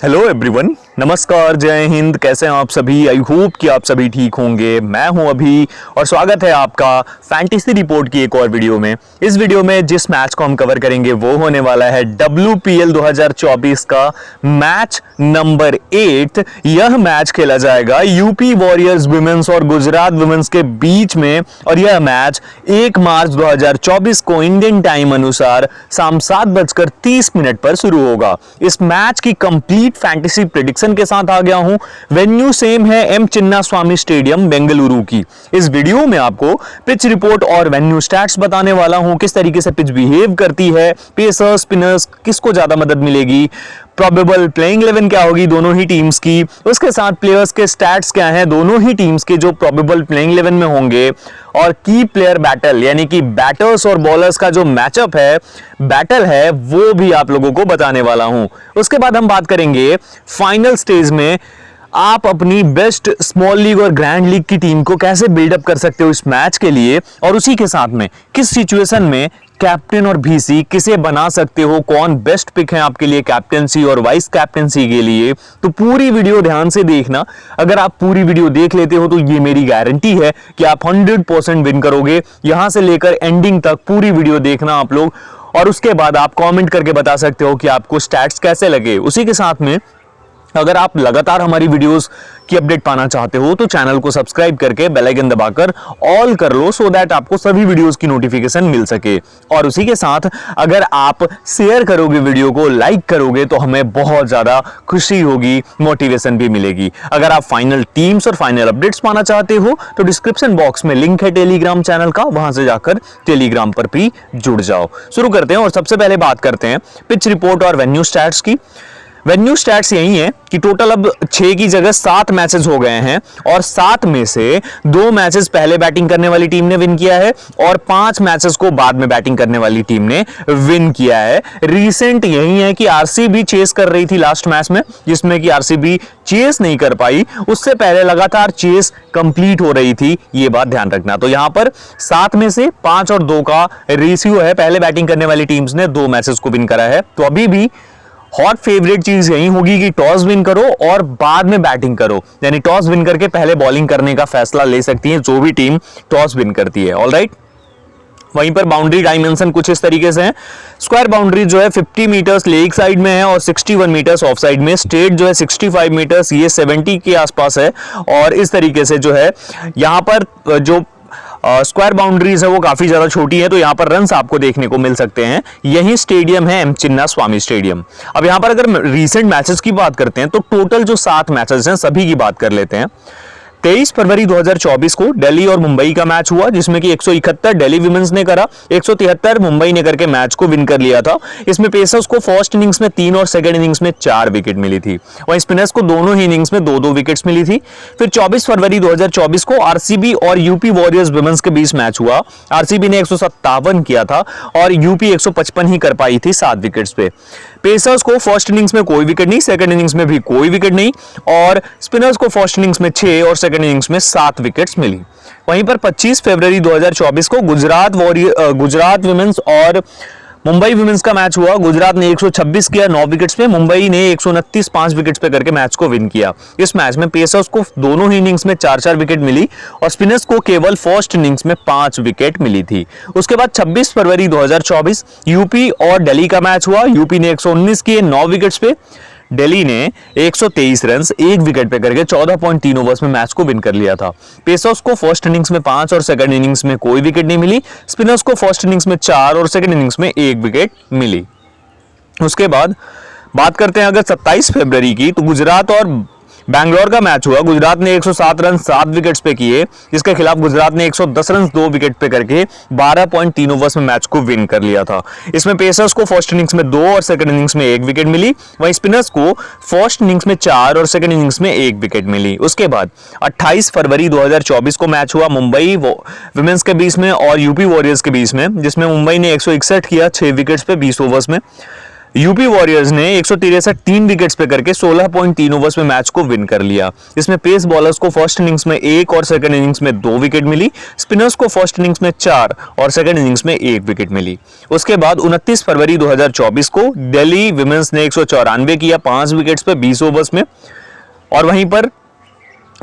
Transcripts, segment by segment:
Hello everyone, नमस्कार, जय हिंद। कैसे हैं आप सभी? आई होप कि आप सभी ठीक होंगे। मैं हूं अभी और स्वागत है आपका फैंटेसी रिपोर्ट की एक और वीडियो में। इस वीडियो में जिस मैच को हम कवर करेंगे वो होने वाला है WPL 2024 का मैच नंबर 8। यह मैच खेला जाएगा यूपी वॉरियर्स वुमेन्स और गुजरात वुमेन्स के बीच में और यह मैच 1 मार्च 2024 को इंडियन टाइम अनुसार शाम 7:30 पर शुरू होगा। इस मैच की कंप्लीट फैंटेसी प्रेडिक्शन के साथ आ गया हूं। वेन्यू सेम है एम चिन्नास्वामी स्टेडियम बेंगलुरु की। इस वीडियो में आपको पिच रिपोर्ट और वेन्यू स्टैट्स बताने वाला हूं, किस तरीके से पिच बिहेव करती है, पेसर्स स्पिनर्स किसको ज्यादा मदद मिलेगी, प्रोबेबल प्लेइंग 11 क्या होगी दोनों ही टीम्स की, उसके साथ प्लेयर्स के स्टैट्स क्या हैं दोनों ही टीम्स के जो प्रोबेबल प्लेइंग 11 में होंगे, और की प्लेयर बैटल यानी कि बैटर्स और बॉलर्स का जो मैचअप है, बैटल है, वो भी आप लोगों को बताने वाला हूं। उसके बाद हम बात करेंगे फाइनल स्टेज में आप अपनी बेस्ट स्मॉल लीग और ग्रैंड लीग की टीम को कैसे बिल्डअप कर सकते हो इस मैच के लिए, और उसी के साथ में किस सिचुएशन में कैप्टन और VC किसे बना सकते हो, कौन बेस्ट पिक है आपके लिए कैप्टनसी और वाइस कैप्टनसी के लिए। तो पूरी वीडियो ध्यान से देखना। अगर आप पूरी वीडियो देख लेते हो तो ये मेरी गारंटी है कि आप 100% विन करोगे। यहां से लेकर एंडिंग तक पूरी वीडियो देखना आप लोग, और उसके बाद आप कमेंट करके बता सकते हो कि आपको स्टैट्स कैसे लगे। उसी के साथ में अगर आप लगातार हमारी वीडियोस की अपडेट पाना चाहते हो तो चैनल को सब्सक्राइब करके बेल आइकन दबाकर ऑल कर लो, सो दैट आपको सभी वीडियोस की नोटिफिकेशन मिल सके। और उसी के साथ अगर आप शेयर करोगे, वीडियो को लाइक करोगे, तो हमें बहुत ज्यादा खुशी होगी, मोटिवेशन भी मिलेगी। अगर आप फाइनल टीम्स और फाइनल अपडेट्स पाना चाहते हो तो डिस्क्रिप्शन बॉक्स में लिंक है टेलीग्राम चैनल का, वहां से जाकर टेलीग्राम पर भी जुड़ जाओ। शुरू करते हैं और सबसे पहले बात करते हैं पिच रिपोर्ट और वेन्यू स्टैट्स की। वेन्यू स्टैट्स यही है कि टोटल अब 6 की जगह 7 मैचेस हो गए हैं, और 7 में से 2 मैचेस पहले बैटिंग करने वाली टीम ने विन किया है और 5 मैचेस को बाद में बैटिंग करने वाली टीम ने विन किया है। रीसेंट यही है कि RCB चेस कर रही थी लास्ट मैच में, जिसमें कि RCB चेस नहीं कर पाई, उससे पहले लगातार चेस कंप्लीट हो रही थी, ये बात ध्यान रखना। तो यहां पर 7 में से 5 और 2 का रेशियो है, पहले बैटिंग करने वाली टीम्स ने 2 मैचेस को विन करा है। तो अभी भी हॉट फेवरेट चीज यही होगी कि टॉस विन करो और बाद में बैटिंग करो, यानी टॉस विन करके पहले बॉलिंग करने का फैसला ले सकती है जो भी टीम टॉस विन करती है। ऑलराइट, वहीं पर बाउंड्री डायमेंशन कुछ इस तरीके से है। स्क्वायर बाउंड्री जो है 50 मीटर्स लेग साइड में है और 61 मीटर्स ऑफ साइड में। स्ट्रेट जो है 65 मीटर्स, ये 70 के आसपास है। और इस तरीके से जो है यहाँ पर जो स्क्वायर बाउंड्रीज है वो काफी ज्यादा छोटी है, तो यहां पर रन्स आपको देखने को मिल सकते हैं। यही स्टेडियम है एम चिन्नास्वामी स्टेडियम। अब यहां पर अगर रीसेंट मैचेस की बात करते हैं तो टोटल जो 7 मैचेस हैं सभी की बात कर लेते हैं। 23 फरवरी 2024 को दिल्ली और मुंबई का मैच हुआ, जिसमें कि 171 दिल्ली विमेंस ने करा, 173 मुंबई ने करके मैच को विन कर लिया था। इसमें पेसर्स को फर्स्ट इनिंग्स में 3 और सेकंड इनिंग्स में 4 विकेट मिली थी, वहीं स्पिनर्स को दोनों ही इनिंग्स में 2-2 विकेट्स मिली थी। फिर 24 फरवरी 2024 को RCB और यूपी वॉरियर्स विमेंस के बीच मैच हुआ। RCB ने 157 किया था और यूपी 155 ही कर पाई थी 7 विकेट्स पे। पेसर्स को फर्स्ट इनिंग्स में कोई विकेट नहीं, सेकंड इनिंग्स में भी कोई विकेट नहीं, और स्पिनर्स को फर्स्ट इनिंग्स में 6 और सेकंड इनिंग्स में 7 विकेट्स मिली। वहीं पर 25 फरवरी 2024 को गुजरात विमेंस और मुंबई विमेंस का मैच हुआ। गुजरात ने 126 किया 9 विकेट्स पे, मुंबई ने 129 5 विकेट्स पे करके मैच को विन किया। इस मैच में पेसर्स को दोनों ही इनिंग्स में 4-4 विकेट मिली और स्पिनर्स को केवल फर्स्ट इनिंग्स में 5 विकेट मिली थी। उसके बाद 26 फरवरी 2024 यूपी और दिल्ली का मैच हुआ। यूपी ने 119 किए 9 विकेट्स पे, दिल्ली ने 123 रन्स 1 विकेट पे करके 14.3 ओवर्स में मैच को विन कर लिया था। पेसर्स को फर्स्ट इनिंग्स में 5 और सेकंड इनिंग्स में कोई विकेट नहीं मिली। स्पिनर्स को फर्स्ट इनिंग्स में 4 और सेकंड इनिंग्स में 1 विकेट मिली। उसके बाद बात करते हैं अगर 27 फरवरी की, तो गुजरात और बैंगलोर का मैच हुआ। गुजरात ने 107 रन 7 विकेट्स पे किए, जिसके खिलाफ गुजरात ने 110 रन 2 विकेट पे करके 12.3 ओवर्स में मैच को विन कर लिया था। इसमें पेसर्स को फर्स्ट इनिंग्स में 2 और सेकंड इनिंग्स में 1 विकेट मिली, वहीं स्पिनर्स को फर्स्ट इनिंग्स में 4 और सेकंड इनिंग्स में 1 विकेट मिली। उसके बाद 28 फरवरी 2024 को मैच हुआ मुंबई विमेंस के बीच में और यूपी वॉरियर्स के बीच में, जिसमें मुंबई ने 161 किया 6 विकेट्स पे 20 ओवर्स में। यूपी वॉरियर्स ने 163 3 विकेट्स पे करके 16.3 ओवर्स में मैच को विन कर लिया। इसमें पेस बॉलर्स को फर्स्ट इनिंग्स में 1 और सेकंड इनिंग्स में 2 विकेट मिली। स्पिनर्स को फर्स्ट इनिंग्स में 4 और सेकंड इनिंग्स में 1 विकेट मिली। उसके बाद 29 फरवरी 2024 को दिल्ली विमेंस ने 194 किया 5 विकेट्स पे 20 ओवर्स में। और वहीं पर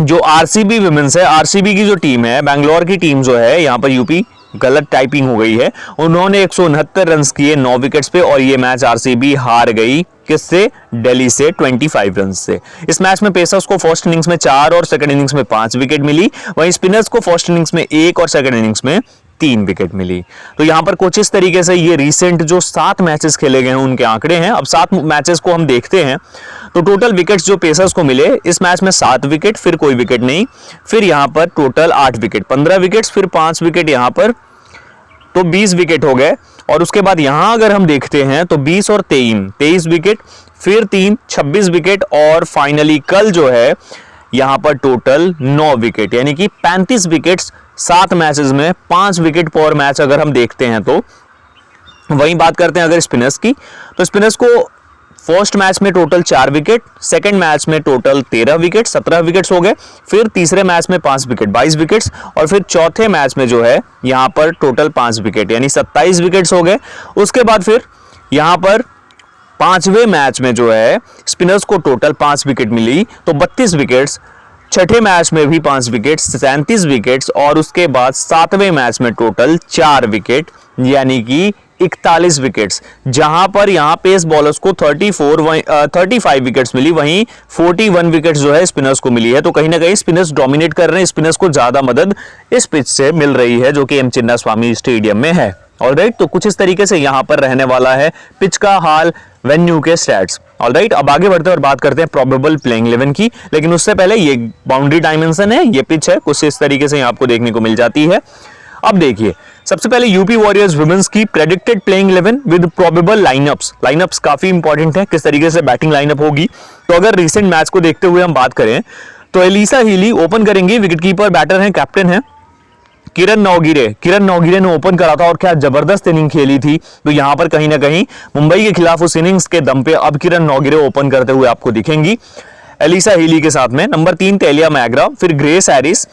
जो आरसीबी विमेंस है, आरसीबी की जो टीम है, बैंगलोर की टीम जो है, यहाँ पर यूपी गलत टाइपिंग हो गई है, उन्होंने 169 रन किए 9 विकेट्स पे और ये मैच आरसीबी हार गई किससे? दिल्ली से 25 रन से। इस मैच में पेसर्स को फर्स्ट इनिंग्स में 4 और सेकंड इनिंग्स में 5 विकेट मिली। वहीं स्पिनर्स को फर्स्ट इनिंग्स में 1 और सेकंड इनिंग्स में 3 विकेट मिली। तो यहां पर कुछ इस तरीके से ये रिसेंट जो 7 मैचेस खेले गए हैं उनके आंकड़े हैं। अब 7 मैचेस को हम देखते हैं तो टोटल विकेट्स जो पेसर्स को मिले इस मैच में 7 विकेट, फिर कोई विकेट नहीं, फिर यहां पर टोटल 8 विकेट, 15 विकेट्स, फिर 5 विकेट यहां पर, तो 20 विकेट हो गए। और उसके बाद यहां अगर हम देखते हैं तो 20 और 23 विकेट, फिर 3 26 विकेट और फाइनली कल जो है यहां पर टोटल 9 विकेट, यानी कि 35 विकेट्स 7 मैचेस में, 5 विकेट पर मैच अगर हम देखते हैं तो। वहीं बात करते हैं अगर स्पिनर्स की, तो स्पिनर्स को फर्स्ट मैच में टोटल 4 विकेट, सेकंड मैच में टोटल 13 विकेट, 17 विकेट्स हो गए, फिर तीसरे मैच में 5 विकेट 22 विकेट्स, और फिर चौथे मैच में जो है यहां पर टोटल 5 विकेट यानी 27 विकेट्स हो गए। उसके बाद फिर यहां पर पांचवें मैच में जो है स्पिनर्स को टोटल 5 विकेट मिली, तो 32 विकेट्स, छठे मैच में भी 5 विकेट 37 विकेट्स, और उसके बाद सातवें मैच में टोटल 4 विकेट यानी कि 41 विकेट्स, जहां पर यहां पेस बॉलर्स को 35 विकेट्स मिली, वहीं 41 विकेट्स जो है स्पिनर्स को मिली है। तो कहीं ना कहीं स्पिनर्स डोमिनेट कर रहे हैं, स्पिनर्स को ज्यादा मदद इस पिच से मिल रही है जो कि एम चिन्नास्वामी स्टेडियम में है। ऑलराइट, तो कुछ इस तरीके से यहां पर रहने वाला है पिच का हाल, वेन्यू के स्टैट्स। ऑलराइट, अब आगे बढ़ते हैं और बात करते हैं प्रोबेबल प्लेइंग 11 की, लेकिन उससे पहले ये बाउंड्री डायमेंशन है, ये पिच है, कुछ इस तरीके से आपको देखने को मिल जाती है। अब देखिए, सबसे पहले यूपी वॉरियर्स वुमेन्स की predicted playing 11 with probable line-ups काफी इंपॉर्टेंट है, किस तरीके से बैटिंग लाइनअप होगी। तो अगर रिसेंट मैच को देखते हुए हम बात करें तो एलिसा हीली ओपन करेंगी, विकेटकीपर बैटर हैं, कैप्टन है किरण नौगिरे ने ओपन करा था और क्या जबरदस्त इनिंग खेली थी। तो यहां पर कहीं ना कहीं मुंबई के खिलाफ उस इनिंग्स के दम पे अब किरण नौगिरे ओपन करते हुए आपको दिखेंगी एलिसा हीली के साथ में। नंबर 3 तेलिया मैग्रा, फिर ग्रेस हैरिस,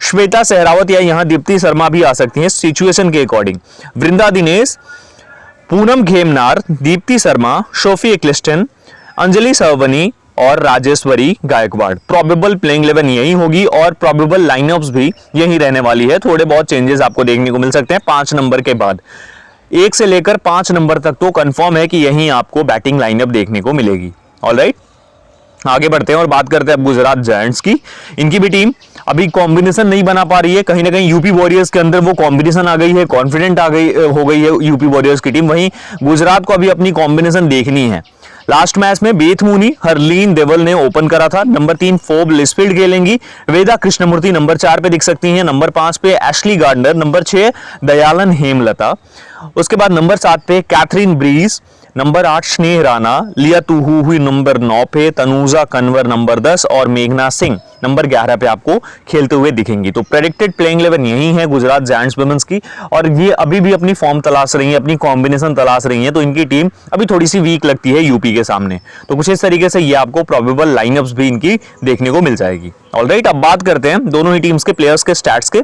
श्वेता सहरावत या यहां दीप्ति शर्मा भी आ सकती हैं सिचुएशन के अकॉर्डिंग, वृंदा दिनेश, पूनम खेमनार, दीप्ति शर्मा, सोफी एक्लिस्टन, अंजलि सर्वनी और राजेश्वरी गायकवाड़। प्रोबेबल प्लेइंग 11 यही होगी और प्रोबेबल लाइनअप्स भी यही रहने वाली है। थोड़े बहुत चेंजेस आपको देखने को मिल सकते हैं 5 नंबर के बाद। 1 से लेकर 5 नंबर तक तो कंफर्म है कि यही आपको बैटिंग लाइनअप देखने को मिलेगी। ऑलराइट, आगे बढ़ते हैं और बात करते हैं अब गुजरात जायंट्स की। इनकी भी टीम अभी कॉम्बिनेशन नहीं बना पा रही है, कहीं ना कहीं यूपी वॉरियर्स के अंदर वो कॉम्बिनेशन आ गई है, कॉन्फिडेंट हो गई है यूपी वॉरियर्स की टीम। वहीं गुजरात को अभी अपनी कॉम्बिनेशन देखनी है। लास्ट मैच में बेथ मूनी, हरलीन देवल ने ओपन करा था। नंबर 3 फोब लिस्फील्ड खेलेंगी, वेदा कृष्णमूर्ति नंबर 4 पे दिख सकती हैं, नंबर 5 पे Ashleigh Gardner, number 6 Dayalan Hemalatha, उसके बाद नंबर 7 पे कैथरीन ब्रीज, नंबर 8 स्नेह राणा, लिया तुहू हुई नंबर 9 पे, तनुजा कन्वर नंबर 10 और मेघना सिंह नंबर 11 पे आपको खेलते हुए दिखेंगी। तो प्रेडिक्टेड प्लेइंग 11 यही है गुजरात जायंट्स वुमेन्स की, और ये अभी भी अपनी फॉर्म तलाश रही है, अपनी कॉम्बिनेशन तलाश रही है। तो इनकी टीम अभी थोड़ी सी वीक लगती है यूपी के सामने। तो कुछ इस तरीके से ये आपको प्रोबेबल लाइनअप्स भी इनकी देखने को मिल जाएगी। ऑलराइट, अब बात करते हैं दोनों ही टीम्स के प्लेयर्स के स्टैट्स के।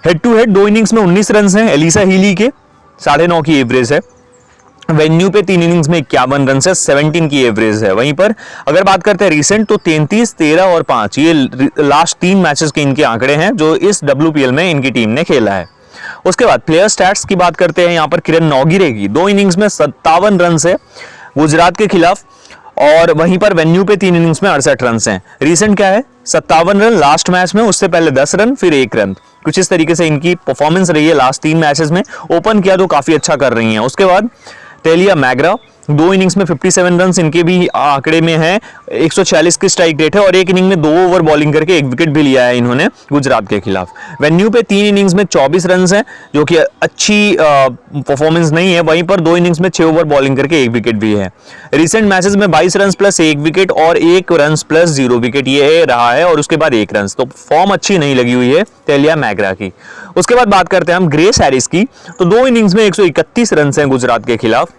हेड टू हेड 2 इनिंग्स में 19 रन हैं एलिसा हीली के, 9.5 की एवरेज है। वेन्यू पे 3 इनिंग्स में 51 रन से 17 की एवरेज है। वहीं पर अगर बात करते हैं रिसेंट तो 33, 13 और 5 ये लास्ट 3 मैचेस के इनके आंकड़े हैं जो इस WPL में इनकी टीम ने खेला है। उसके बाद प्लेयर स्टैट्स की बात करते हैं यहाँ पर किरण नौगिरे की। 2 इनिंग्स में 57 रन है गुजरात के खिलाफ, और वहीं पर वेन्यू पे 3 इनिंग्स में 68 रन हैं। रिसेंट क्या है 57 रन लास्ट मैच में, उससे पहले 10 रन फिर 1 रन। कुछ इस तरीके से इनकी परफॉर्मेंस रही है लास्ट 3 मैचेस में। ओपन किया तो काफी अच्छा कर रही हैं। उसके बाद तेलिया मैग्रा 2 इनिंग्स में 57 रन इनके भी आंकड़े में है, 146 की स्ट्राइक रेट है और 1 इनिंग में 2 ओवर बॉलिंग करके 1 विकेट भी लिया है इन्होंने गुजरात के खिलाफ। वेन्यू पे 3 इनिंग्स में 24 रन है जो कि अच्छी परफॉर्मेंस नहीं है। वहीं पर 2 इनिंग्स में 6 ओवर बॉलिंग करके 1 विकेट भी है। रिसेंट मैचेस में 22 रन प्लस 1 विकेट और 1 रन प्लस 0 विकेट ये रहा है, और उसके बाद 1 रन। तो फॉर्म अच्छी नहीं लगी हुई है तेलिया मैग्रा की। उसके बाद बात करते हैं हम ग्रेस हैरिस की। तो 2 इनिंग्स में 131 रन है गुजरात के खिलाफ।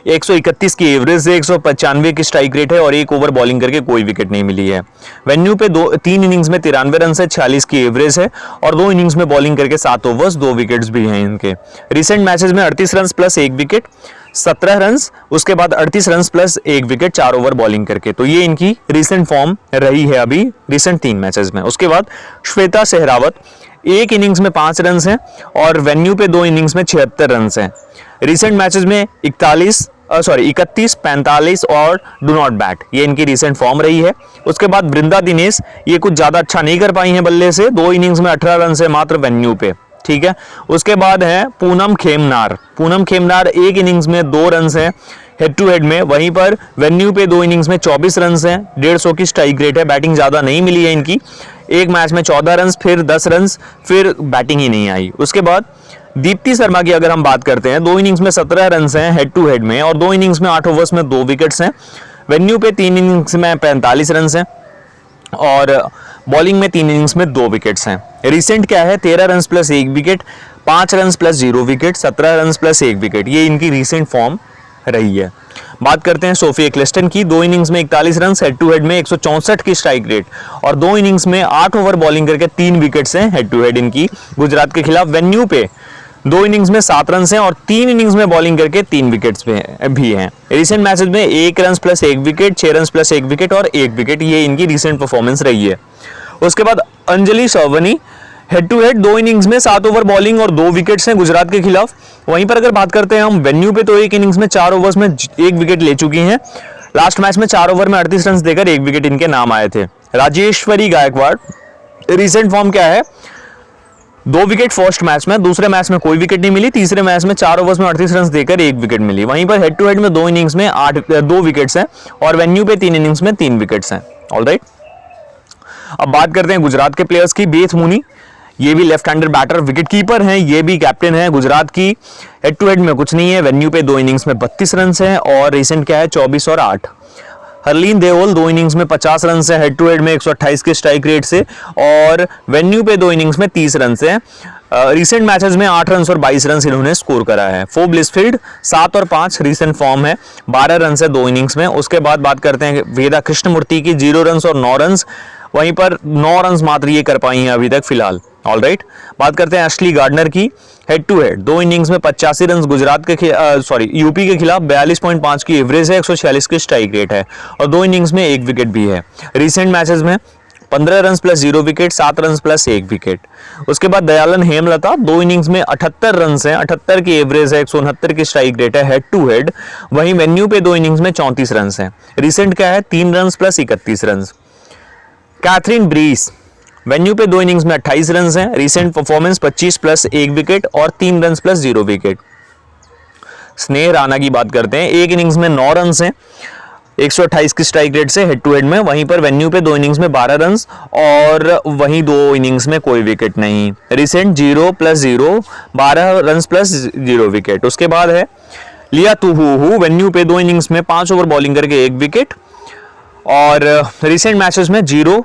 131 की एवरेज है, 195 की स्ट्राइक रेट है और 1 ओवर बॉलिंग करके कोई विकेट नहीं मिली है। वेन्यू पे 3 इनिंग्स में 93 रन है, 46 की एवरेज है और 2 इनिंग्स में बॉलिंग करके 7 ओवर्स 2 विकेट्स भी हैं इनके। रिसेंट मैचेस में 38 रन प्लस 1 विकेट, 17 रन, उसके बाद 38 run plus 1 wicket 4 over bowling करके। तो ये इनकी रिसेंट फॉर्म रही है अभी रिसेंट 3 मैचेस में। उसके बाद श्वेता सहरावत, 1 इनिंग्स में 5 रन हैं और वेन्यू पे 2 इनिंग्स में 76 रन हैं। रिसेंट मैचेस में 31, 45 और डू नॉट बैट, ये इनकी रिसेंट फॉर्म रही है। उसके बाद वृंदा दिनेश, ये कुछ ज्यादा अच्छा नहीं कर पाई हैं बल्ले से, 2 इनिंग्स में 18 रन है मात्र वेन्यू पे, ठीक है। उसके बाद है पूनम खेमनार 1 इनिंग्स में 2 रन है हेड टू हेड में, वहीं पर वेन्यू पे 2 इनिंग्स में 24 रन हैं, 150 की स्ट्राइक रेट है। बैटिंग ज्यादा नहीं मिली है इनकी, एक मैच में 14 रन, फिर 10 रन, फिर बैटिंग ही नहीं आई। उसके बाद दीप्ति शर्मा की अगर हम बात करते हैं, 2 इनिंग्स में 17 रन हैं हेड टू हेड में और 2 इनिंग्स में 8 ओवर्स में 2 विकेट्स हैं। वेन्यू पे 3 इनिंग्स में 45 रन हैं और बॉलिंग में 3 इनिंग्स में 2 विकेट्स हैं। रिसेंट क्या है, 13 run plus 1 wicket, 5 run plus 0 wicket, 17 run plus 1 wicket, ये इनकी रिसेंट फॉर्म रही है। बात करते हैं सोफी एक्लेस्टन की, 2 इनिंग्स में 41 रन हेड टू हेड में, 164 की स्ट्राइक रेट और 2 इनिंग्स में 8 ओवर बॉलिंग करके 3 विकेट्स हैं हेड टू हेड इनकी गुजरात के खिलाफ। वेन्यू पे 2 इनिंग्स में 7 रन हैं और 3 इनिंग्स में बॉलिंग करके 3 विकेट्स भी हैं। रिसेंट मैचेस में 1 run plus 1 wicket, 6 run plus 1 wicket और 1 विकेट, ये इनकी रिसेंट परफॉर्मेंस रही है। उसके बाद Anjali Sarvani, head to head 2 innings में 7 ओवर बॉलिंग और 2 विकेट्स हैं गुजरात के खिलाफ। वहीं पर अगर बात करते हैं हम वेन्यू पे, तो 1 इनिंग्स में 4 ओवर्स में 1 विकेट ले चुकी हैं। लास्ट मैच में 4 ओवर में 38 रन देकर 1 विकेट इनके नाम आए थे। राजेश्वरी गायकवाड़, रिसेंट फॉर्म क्या है, 2 विकेट फर्स्ट मैच में, दूसरे मैच में कोई विकेट नहीं मिली, तीसरे मैच में 4 ओवर्स में 38 रन देकर 1 विकेट मिली। वहीं पर हेड टू हेड में 2 इनिंग्स में 2 विकेट्स हैं और वेन्यू पे 3 इनिंग्स में 3 विकेट्स हैं। ऑलराइट, अब बात करते हैं गुजरात के प्लेयर्स की। बेथ मुनी, ये भी left hander batter, wicket keeper हैं, ये भी कैप्टन है गुजरात की। हेड टू हेड में कुछ नहीं है, वेन्यू पे 2 इनिंग्स में 32 रन हैं और रिसेंट क्या है 24 और 8। हरलीन देओल, 2 इनिंग्स में 50 रन है हेड टू हेड में, 128 के स्ट्राइक रेट से और वेन्यू पे 2 इनिंग्स में 30 रन है। रिसेंट मैचेस में 8 रन और 22 रन इन्होंने स्कोर करा है। फोब लिस्टफील्ड 7 और 5 रिसेंट फॉर्म है, 12 रन है 2 इनिंग्स में। उसके बाद बात करते हैं वेदा कृष्णमूर्ति की, 0 रन और 9 रन, वहीं पर 9 रन मात्र ये कर पाई हैं अभी तक फिलहाल। ऑलराइट, बात करते हैं एशली गार्डनर की। हेड टू हेड 2 इनिंग्स में 85 रन गुजरात के यूपी के खिलाफ, 42.5 की एवरेज है, 146 की स्ट्राइक रेट है और 2 इनिंग्स में 1 विकेट भी है। रिसेंट मैचेस में 15 run plus 0 wicket, 7 run plus 1 wicket. उसके बाद दयालन हेमलता, 2 इनिंग्स में 78 रन है, 78 की एवरेज है, 169 की स्ट्राइक रेट है हेड टू हेड। वहीं वेन्यू पे 2 इनिंग्स में 34 रन है। रिसेंट क्या है, 3 run plus 31 run. Kathryn Bryce, venue पे 2 इनिंग्स में 28 रन हैं, रिसेंट परफॉर्मेंस 25 प्लस 1 विकेट और 3 रन प्लस 0 विकेट। स्नेह राणा की बात करते हैं, 1 इनिंग्स में 9 रन हैं, 128 की स्ट्राइक रेट से हेड टू हेड में। वहीं पर वेन्यू पे 2 इनिंग्स में 12 रन और वहीं 2 इनिंग्स में कोई विकेट नहीं। Recent 0 plus 0, 12 run plus 0 wicket. उसके बाद है लिया तुहू, वेन्यू पे 2 इनिंग्स में 5 ओवर बॉलिंग करके 1 विकेट और रिसेंट मैचेस में 0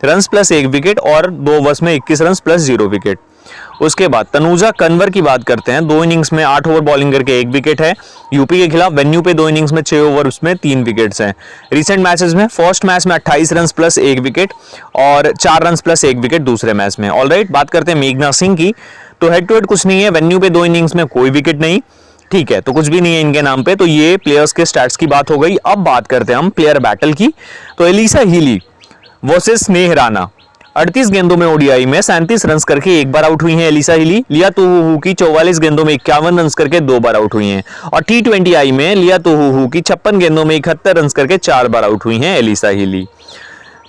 रन प्लस 1 विकेट और 2 ओवर्स में 21 रन प्लस 0 विकेट। उसके बाद तनुजा कन्वर की बात करते हैं, 2 इनिंग्स में 8 ओवर बॉलिंग करके 1 विकेट है यूपी के खिलाफ। वेन्यू पे 2 इनिंग्स में 6 ओवर उसमें 3 विकेट्स हैं। रिसेंट मैचेस में फर्स्ट मैच में 28 रन प्लस 1 विकेट और 4 रन प्लस 1 विकेट दूसरे मैच में। ऑलराइट, बात करते हैं मेघना सिंह की, तो हेड टू हेड कुछ नहीं है, वेन्यू पे 2 इनिंग्स में कोई विकेट नहीं, ठीक है, तो कुछ भी नहीं है इनके नाम पे। तो ये प्लेयर्स के स्टैट्स की बात हो गई। अब बात करते हैं हम प्लेयर बैटल की, तो एलिसा हीली वर्सेस स्नेह राणा। 38 गेंदों में ओडीआई में 37 रन करके 1 बार आउट हुई हैं एलिसा हीली। लिया तुहू की 44 गेंदों में 51 रन करके 2 बार आउट हुई हैं और T20 आई में लिया तुहू की 56 गेंदों में 71 रन करके 4 बार आउट हुई हैं Alyssa Healy.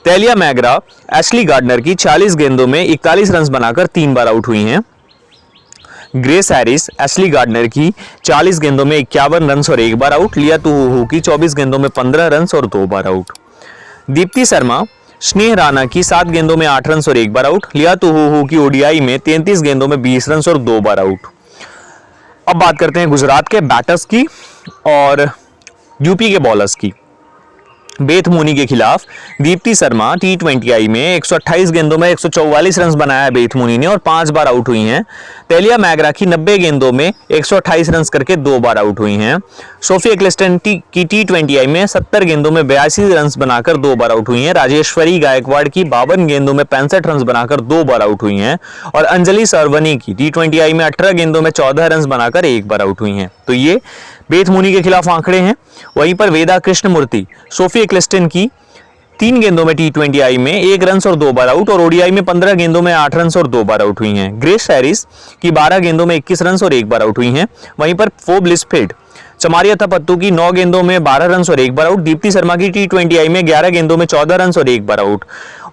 Tahlia McGrath Ashleigh Gardner की 40 गेंदों में 41 रन बनाकर 3 बार आउट हुई हैं। ग्रेस हैरिस एशली गार्डनर की 40 गेंदों में 51 रन और 1 बार आउट। लिया तुहू की 24 गेंदों में 15 रन और 2 बार आउट। दीप्ति शर्मा स्नेह राणा की 7 गेंदों में 8 रन और 1 बार आउट। लिया तुहू की ओडीआई में 33 गेंदों में 20 रन और 2 बार आउट। अब बात करते हैं गुजरात के बैटर्स की और यूपी के बॉलर्स की। बेथ मूनी के खिलाफ दीप्ति शर्मा T20I में 128 गेंदों में 144 रन बनाया है बेथ मूनी ने और 5 बार आउट हुई हैं। तेलिया मैगरा की 90 गेंदों में 128 रन करके 2 बार आउट हुई हैं। सोफी एक्लिस्टन की T20I में 70 गेंदों में 82 रन बनाकर 2 बार आउट हुई हैं। राजेश्वरी गायकवाड़ की 52 गेंदों में 65 रन बनाकर 2 बार आउट हुई हैं और अंजलि सरवनी की T20I में 18 गेंदों में 14 रन बनाकर 1 बार आउट हुई हैं। तो ये बेथ मूनी के खिलाफ आंकड़े हैं। वहीं पर वेदा कृष्णमूर्ति सोफी एक्लिस्टन की 3 गेंदों में T20I में 1 रन और 2 बार आउट और ODI में 15 गेंदों में 8 रन और 2 बार आउट हुई हैं। ग्रेस हैरिस की 12 गेंदों में 21 रन और 1 बार आउट हुई हैं। वहीं पर फोब लिस्फेड चमारिया थपत्तू की 9 गेंदों में 12 रन और 1 बार आउट। दीप्ति शर्मा की T20I में 11 गेंदों में 14 रन और 1 बार आउट।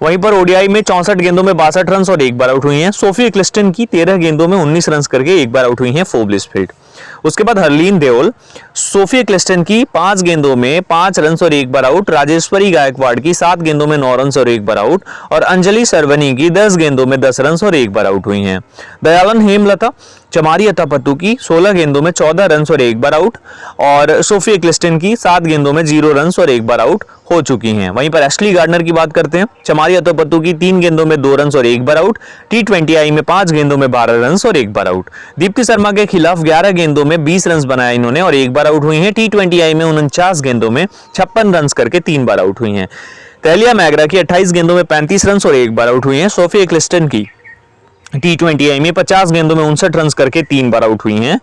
वहीं पर ODI में 64 गेंदों में 62 रन और 1 बार आउट हुई हैं। सोफी एक्लिस्टन की 13 गेंदों में 19 रन करके 1 बार आउट हुई हैं फोब लिस्फेड। उसके बाद हरलीन देओल सोफी एक्लिस्टन की 5 गेंदों में 5 रन और 1 बार आउट। राजेश्वरी गायकवाड़ की 7 गेंदों में 9 रन और 1 बार आउट और अंजलि सरवनी की 10 गेंदों में 10 रन और 1 बार आउट हुई हैं। दयालन हेमलता चमारी अथापत्तू की 16 गेंदों में 14 रन और 1 बार आउट और सोफी एक्लिस्टन की 7 गेंदों में 0 रन और 1 बार आउट हो चुकी हैं। वहीं पर एशली गार्डनर की बात करते हैं। चमारी अथापत्तू की 3 गेंदों में 2 रन और 1 बार आउट। T20I में 5 गेंदों में 12 रन और 1 बार आउट। दीप्ति शर्मा के खिलाफ 11 गेंदों में 20 रन बनाया इन्होंने और 1 बार आउट हुई हैं। T20I में 49 गेंदों में 56 रन करके 3 बार आउट हुई हैं। तेलिया मैगरा की 28 गेंदों में 35 रन और 1 बार आउट हुई हैं। सोफी एक्लिस्टन की T20I में 50 गेंदों में 59 रन करके 3 बार आउट हुई हैं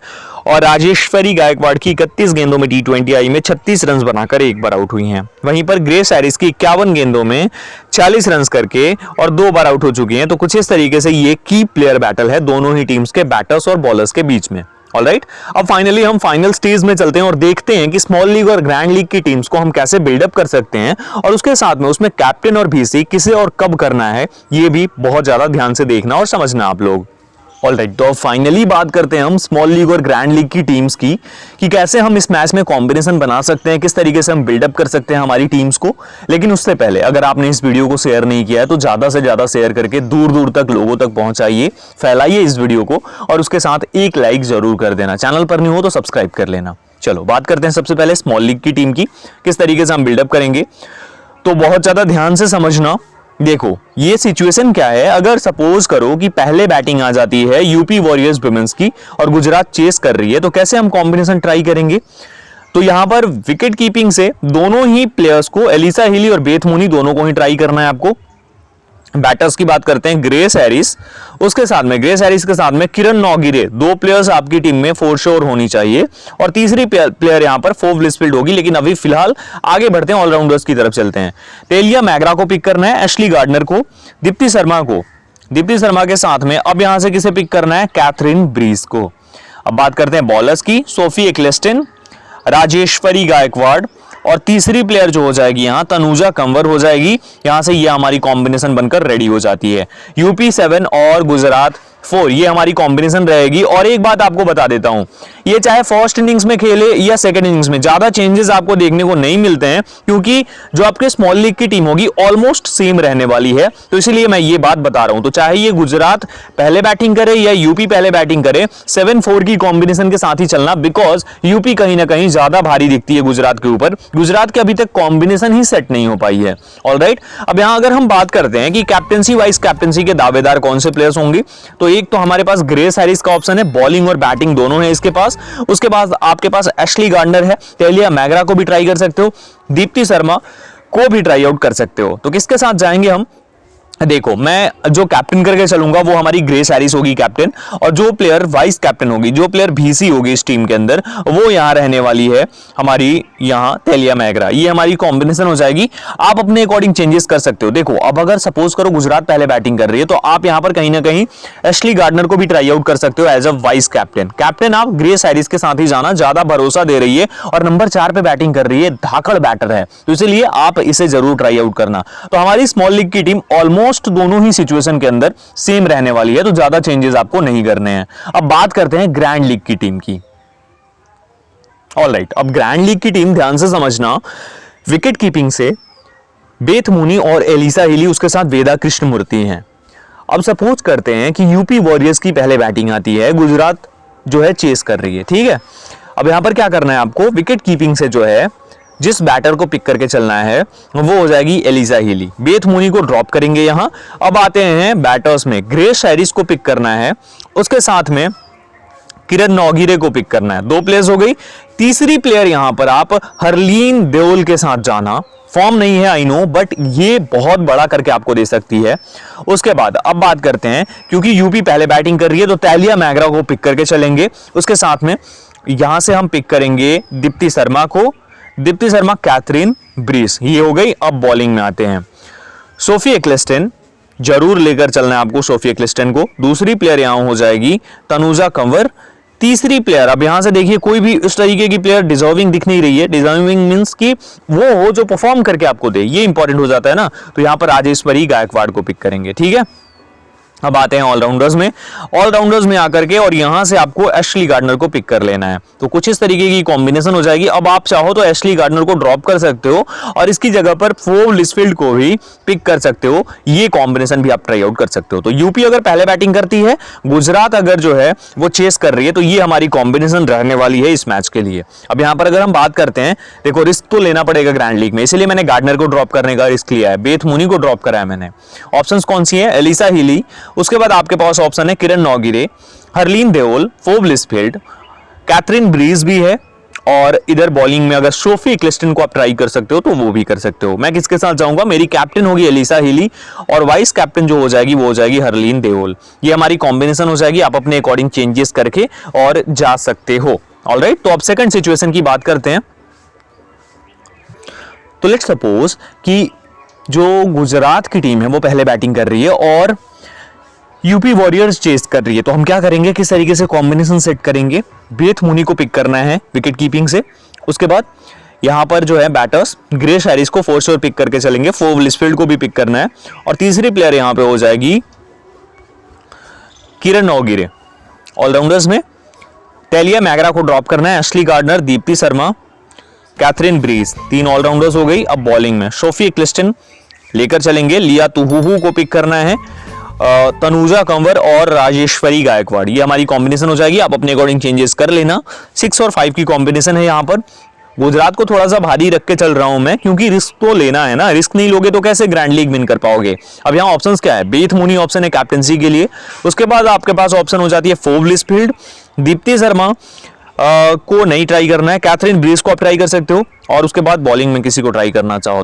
और राजेश्वरी गायकवाड़ की 31 गेंदों में T20I में 36 रन बनाकर 1 बार आउट हुई हैं। वहीं पर ग्रेस हैरिस की 51 गेंदों में 40 रन करके और 2 बार आउट हो चुकी हैं। तो कुछ इस तरीके से ये की प्लेयर बैटल है दोनों ही टीम्स के बैटर्स और बॉलर्स के बीच में। ऑलराइट, अब फाइनली हम फाइनल स्टेज में चलते हैं और देखते हैं कि स्मॉल लीग और ग्रैंड लीग की टीम्स को हम कैसे बिल्डअप कर सकते हैं और उसके साथ में उसमें कैप्टन और VC किसे और कब करना है ये भी बहुत ज्यादा ध्यान से देखना और समझना आप लोग। ऑलराइट, तो फाइनली बात करते हैं हम स्मॉल लीग और ग्रैंड लीग की टीम्स की कि कैसे हम इस मैच में कॉम्बिनेशन बना सकते हैं, किस तरीके से हम बिल्डअप कर सकते हैं हमारी टीम्स को। लेकिन उससे पहले अगर आपने इस वीडियो को शेयर नहीं किया है तो ज्यादा से ज्यादा शेयर करके दूर दूर तक लोगों तक पहुंचाइए, फैलाइए इस वीडियो को और उसके साथ एक लाइक जरूर कर देना। चैनल पर नहीं हो तो सब्सक्राइब कर लेना। चलो बात करते हैं सबसे पहले स्मॉल लीग की टीम की, किस तरीके से हम बिल्डअप करेंगे। तो बहुत ज्यादा ध्यान से समझना। देखो ये सिचुएशन क्या है, अगर सपोज करो कि पहले बैटिंग आ जाती है यूपी वॉरियर्स वुमेन्स की और गुजरात चेस कर रही है, तो कैसे हम कॉम्बिनेशन ट्राई करेंगे। तो यहां पर विकेट कीपिंग से दोनों ही प्लेयर्स को, एलिसा हिली और बेथ मूनी दोनों को ही ट्राई करना है आपको। बैटर्स की बात करते हैं ग्रेस हैरिस, उसके साथ में ग्रेस हैरिस के साथ में किरण नौगिरे, 2 प्लेयर्स आपकी टीम में फोर श्योर होनी चाहिए और तीसरी प्लेयर यहां पर फोब लिस्फील्ड होगी। लेकिन अभी फिलहाल आगे बढ़ते हैं, ऑलराउंडर्स की तरफ चलते हैं। तेलिया मैगरा को पिक करना है, एशली गार्डनर को, दीप्ति शर्मा के साथ में अब यहां से किसे पिक करना है, कैथरीन ब्रीज को। अब बात करते हैं बॉलर्स की, सोफी एक्लिस्टन, राजेश्वरी गायकवाड़ और तीसरी प्लेयर जो हो जाएगी यहां तनुजा कंवर हो जाएगी। यहां से ये हमारी कॉम्बिनेशन बनकर रेडी हो जाती है। यूपी 7 और गुजरात 4 ये हमारी कॉम्बिनेशन रहेगी। और एक बात आपको बता देता हूं, ये चाहे फर्स्ट इनिंग्स में खेले या सेकंड इनिंग्स में, ज्यादा चेंजेस आपको देखने को नहीं मिलते हैं क्योंकि जो आपके स्मॉल लीग की टीम होगी ऑलमोस्ट सेम रहने वाली है। तो इसलिए मैं ये बात बता रहा हूं। तो चाहे ये गुजरात पहले बैटिंग करे या यूपी पहले बैटिंग करे, 7-4 की कॉम्बिनेशन के साथ ही चलना, बिकॉज यूपी कहीं ना कहीं ज्यादा भारी दिखती है गुजरात के ऊपर। गुजरात की अभी तक कॉम्बिनेशन ही सेट नहीं हो पाई है। ऑलराइट, अब यहां अगर हम बात करते हैं कि कैप्टेंसी वाइस कैप्टेंसी के दावेदार कौन से प्लेयर्स होंगे, तो एक तो हमारे पास ग्रेस हैरिस का ऑप्शन है, बॉलिंग और बैटिंग दोनों है इसके पास। उसके बाद आपके पास एशली गार्डनर है, तेलिया मैगरा को भी ट्राई कर सकते हो, दीप्ति शर्मा को भी ट्राई आउट कर सकते हो। तो किसके साथ जाएंगे हम, देखो मैं जो कैप्टन करके चलूंगा वो हमारी ग्रेस हैरिस होगी कैप्टन, और जो प्लेयर वाइस कैप्टन होगी, जो प्लेयर VC होगी इस टीम के अंदर, वो यहां रहने वाली है हमारी यहां तेलिया मैगरा। ये हमारी कॉम्बिनेशन हो जाएगी। आप अपने अकॉर्डिंग चेंजेस कर सकते हो। देखो अब अगर सपोज करो गुजरात पहले बैटिंग कर रही है तो आप यहां पर कहीं ना कहीं एशली गार्डनर को भी ट्राई आउट कर सकते हो as a vice captain. Captain आप ग्रेस हैरिस के साथ ही जाना, ज्यादा भरोसा दे रही है और नंबर 4 पे बैटिंग कर रही है, धाकड़ बैटर है, तो इसलिए आप इसे जरूर ट्राई आउट करना। तो हमारी स्मॉल लीग की टीम ऑलमोस्ट दोनों ही सिचुएशन के अंदर सेम रहने वाली है, तो ज्यादा चेंजेस आपको नहीं करने हैं। अब बात करते हैं ग्रैंड लीग की टीम की। ऑलराइट, अब ग्रैंड लीग की टीम ध्यान से समझना। विकेट कीपिंग से बेथ मूनी और एलिसा हिली, उसके साथ वेदा कृष्णमूर्ति हैं। अब सपोज करते हैं कि यूपी वॉरियर्स की पहले बैटिंग आती है, गुजरात जो है चेस कर रही है, ठीक है। अब यहां पर क्या करना है आपको, विकेट कीपिंग से जो है जिस बैटर को पिक करके चलना है वो हो जाएगी एलिजा हीली। बेथ मूनी को ड्रॉप करेंगे यहां। अब आते हैं बैटर्स में, ग्रेस हैरिस को पिक करना है, उसके साथ में किरण नौगिरे को पिक करना है। 2 प्लेयर्स हो गई। तीसरी प्लेयर यहां पर आप हरलीन देओल के साथ जाना। फॉर्म नहीं है आई नो, बट ये बहुत बड़ा करके आपको दे सकती है। उसके बाद अब बात करते हैं, क्योंकि यूपी पहले बैटिंग कर रही है तो तालिया मैगरा को पिक करके चलेंगे। उसके साथ में यहां से हम पिक करेंगे दीप्ति शर्मा को, दीप्ति शर्मा, कैथरीन ब्रीस, ये हो गई। अब बॉलिंग में आते हैं, सोफी एक्लेस्टन जरूर लेकर चलना है आपको, सोफी एक्लेस्टन को। दूसरी प्लेयर यहां हो जाएगी तनुजा कंवर। तीसरी प्लेयर, अब यहां से देखिए कोई भी इस तरीके की प्लेयर डिजर्विंग दिख नहीं रही है। डिजर्विंग मींस कि वो हो जो परफॉर्म करके आपको दे, ये इंपॉर्टेंट हो जाता है ना। तो यहां पर राजेश्वरी गायकवाड़ को पिक करेंगे, ठीक है। अब आते हैं ऑलराउंडर्स में। ऑलराउंडर्स में आकर के और यहां से आपको एशली गार्डनर को पिक कर लेना है। तो कुछ इस तरीके की कॉम्बिनेशन हो जाएगी। अब आप चाहो तो एशली गार्डनर को ड्रॉप कर सकते हो और इसकी जगह पर फोव लिसफील्ड को भी पिक कर सकते हो। ये कॉम्बिनेशन भी आप ट्राई आउट कर सकते हो। तो यूपी अगर पहले बैटिंग करती है, गुजरात अगर जो है वो चेस कर रही है, तो ये हमारी कॉम्बिनेशन रहने वाली है इस मैच के लिए। अब यहां पर अगर हम बात करते हैं, देखो रिस्क तो लेना पड़ेगा ग्रैंड लीग में, इसलिए मैंने गार्डनर को ड्रॉप करने का रिस्क लिया है। बेथ मूनी को ड्रॉप करा है मैंने। ऑप्शंस कौन सी है? एलिसा हीली, उसके बाद आपके पास ऑप्शन है किरण नौगिरे, हरलीन देओल, फोव लिसफील्ड, कैथरीन ब्रीज भी है। और इधर बॉलिंग में अगर सोफी एक्लेस्टन को आप ट्राई कर सकते हो तो वो भी कर सकते हो। मैं किसके साथ जाऊंगा? मेरी कैप्टन होगी एलिसा हीली और वाइस कैप्टन जो हो जाएगी वो हो जाएगी हरलीन देओल। ये हमारी कॉम्बिनेशन हो जाएगी। आप अपने अकॉर्डिंग चेंजेस करके और जा सकते हो। ऑलराइट, तो अब सेकंड सिचुएशन की बात करते हैं। तो लेट्स सपोज कि जो गुजरात की टीम है वो पहले बैटिंग कर रही है और यूपी वॉरियर्स चेस कर रही है। तो हम क्या करेंगे, किस तरीके से कॉम्बिनेशन सेट करेंगे? बेथ मूनी को पिक करना है विकेट कीपिंग से। उसके बाद यहां पर जो है बैटर्स ग्रेस हैरिस को फोर्स और पिक करके चलेंगे, फोव लिसफील्ड को भी पिक करना है। और तीसरी प्लेयर यहां पे हो जाएगी किरण नौगिरे। ऑलराउंडर्स में तालिया मैगरा को ड्रॉप करना है, Ashleigh Gardner, Deepti Sharma, Kathryn Bryce, 3 allrounders हो गई। अब बॉलिंग में सोफी एक्लेस्टन लेकर चलेंगे, लिया तुहुहू को पिक करना है, तनुजा कंवर और राजेश्वरी गायकवाड़, ये हमारी कॉम्बिनेशन हो जाएगी। आप अपने अकॉर्डिंग चेंजेस कर लेना। 6 और 5 की कॉम्बिनेशन है यहाँ पर। गुजरात को थोड़ा सा भारी रख के चल रहा हूं मैं, क्योंकि रिस्क तो लेना है ना। रिस्क नहीं लोगे तो कैसे ग्रैंड लीग विन कर पाओगे? अब यहाँ ऑप्शंस क्या है? बेथ मूनी ऑप्शन है कैप्टनसी के लिए। उसके बाद आपके पास ऑप्शन हो जाती है फोव लिसफील्ड, दीप्ति शर्मा को नहीं ट्राई करना है, कैथरीन ब्रीज को आप ट्राई कर सकते हो। और उसके बाद बॉलिंग में किसी को ट्राई करना चाहो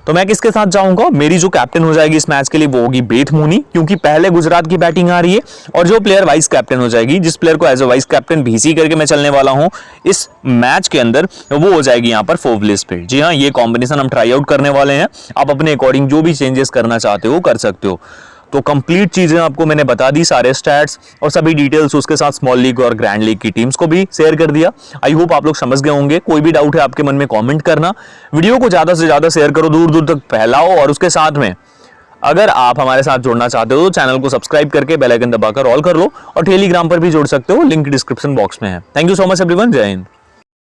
तो मैं किसके साथ जाऊंगा? मेरी जो कैप्टन हो जाएगी इस मैच के लिए वो होगी बेथ मूनी, क्योंकि पहले गुजरात की बैटिंग आ रही है। और जो प्लेयर वाइस कैप्टन हो जाएगी, जिस प्लेयर को as a vice captain VC करके मैं चलने वाला हूं इस मैच के अंदर, वो हो जाएगी यहाँ पर फोव लिसफील्ड। जी हाँ, ये कॉम्बिनेशन हम ट्राई आउट करने वाले हैं। आप अपने अकॉर्डिंग जो भी चेंजेस करना चाहते हो कर सकते हो। तो कंप्लीट चीजें आपको मैंने बता दी, सारे स्टैट्स और सभी डिटेल्स, उसके साथ स्मॉल लीग और ग्रैंड लीग की टीम्स को भी शेयर कर दिया। आई होप आप लोग समझ गए होंगे। कोई भी डाउट है आपके मन में कमेंट करना। वीडियो को ज्यादा से ज्यादा शेयर करो, दूर दूर तक फैलाओ। और उसके साथ में अगर आप हमारे साथ जुड़ना चाहते हो तो चैनल को सब्सक्राइब करके बेल आइकन दबाकर ऑल कर लो और टेलीग्राम पर भी जुड़ सकते हो, लिंक डिस्क्रिप्शन बॉक्स में है। Thank you so much everyone, जय हिंद।